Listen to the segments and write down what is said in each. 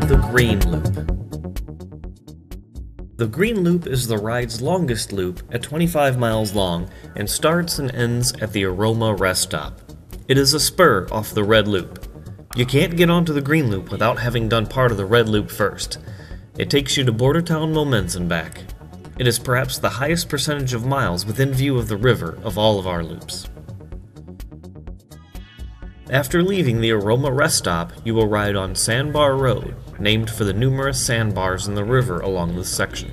The Green Loop. The Green Loop is the ride's longest loop at 25 miles long and starts and ends at the Aroma Rest Stop. It is a spur off the Red Loop. You can't get onto the Green Loop without having done part of the Red Loop first. It takes you to Bordertown Momence and back. It is perhaps the highest percentage of miles within view of the river of all of our loops. After leaving the Aroma Rest Stop, you will ride on Sandbar Road, named for the numerous sandbars in the river along this section.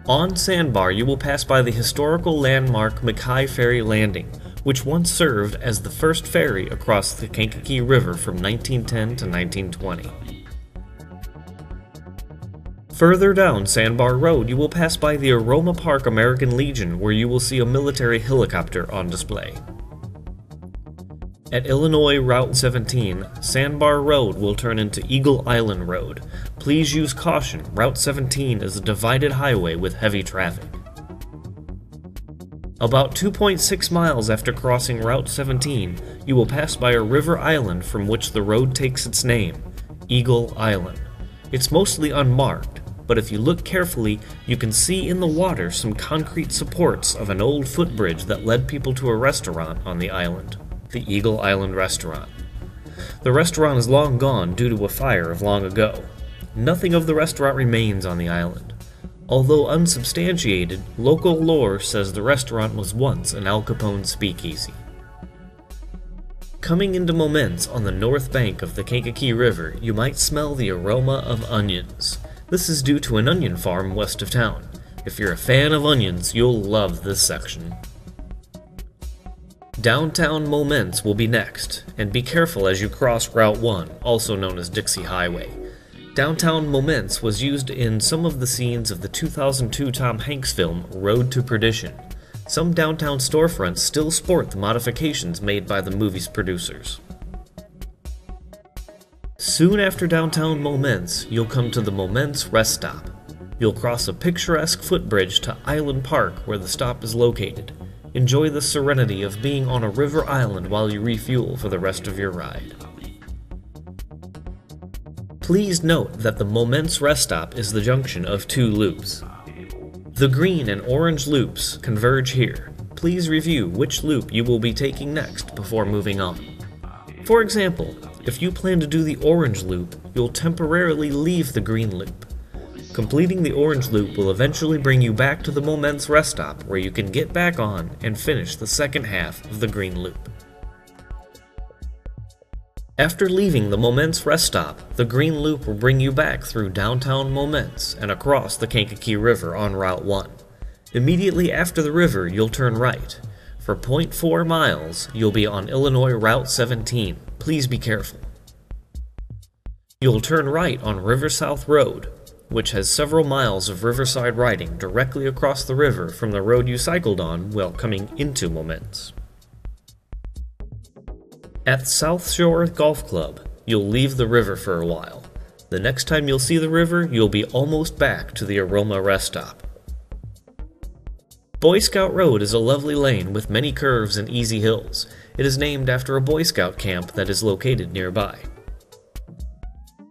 On Sandbar, you will pass by the historical landmark Mackay Ferry Landing, which once served as the first ferry across the Kankakee River from 1910 to 1920. Further down Sandbar Road, you will pass by the Aroma Park American Legion, where you will see a military helicopter on display. At Illinois Route 17, Sandbar Road will turn into Eagle Island Road. Please use caution, Route 17 is a divided highway with heavy traffic. About 2.6 miles after crossing Route 17, you will pass by a river island from which the road takes its name, Eagle Island. It's mostly unmarked, but if you look carefully, you can see in the water some concrete supports of an old footbridge that led people to a restaurant on the island. The Eagle Island Restaurant. The restaurant is long gone due to a fire of long ago. Nothing of the restaurant remains on the island. Although unsubstantiated, local lore says the restaurant was once an Al Capone speakeasy. Coming into Momence on the north bank of the Kankakee River, you might smell the aroma of onions. This is due to an onion farm west of town. If you're a fan of onions, you'll love this section. Downtown Momence will be next, and be careful as you cross Route 1, also known as Dixie Highway. Downtown Momence was used in some of the scenes of the 2002 Tom Hanks film Road to Perdition. Some downtown storefronts still sport the modifications made by the movie's producers. Soon after downtown Momence, you'll come to the Momence Rest Stop. You'll cross a picturesque footbridge to Island Park where the stop is located. Enjoy the serenity of being on a river island while you refuel for the rest of your ride. Please note that the Momence Rest Stop is the junction of two loops. The green and orange loops converge here. Please review which loop you will be taking next before moving on. For example, if you plan to do the orange loop, you'll temporarily leave the green loop. Completing the orange loop will eventually bring you back to the Momence Rest Stop, where you can get back on and finish the second half of the green loop. After leaving the Momence Rest Stop, the green loop will bring you back through downtown Momence and across the Kankakee River on Route 1. Immediately after the river, you'll turn right. For 0.4 miles, you'll be on Illinois Route 17. Please be careful. You'll turn right on River South Road, which has several miles of riverside riding directly across the river from the road you cycled on while coming into Momence. At South Shore Golf Club, you'll leave the river for a while. The next time you'll see the river, you'll be almost back to the Aroma Rest Stop. Boy Scout Road is a lovely lane with many curves and easy hills. It is named after a Boy Scout camp that is located nearby.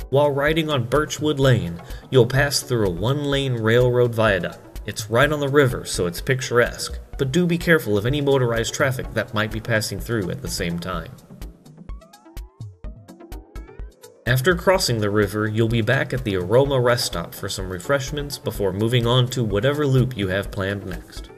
While riding on Birchwood Lane, you'll pass through a one-lane railroad viaduct. It's right on the river, so it's picturesque, but do be careful of any motorized traffic that might be passing through at the same time. After crossing the river, you'll be back at the Aroma Rest Stop for some refreshments before moving on to whatever loop you have planned next.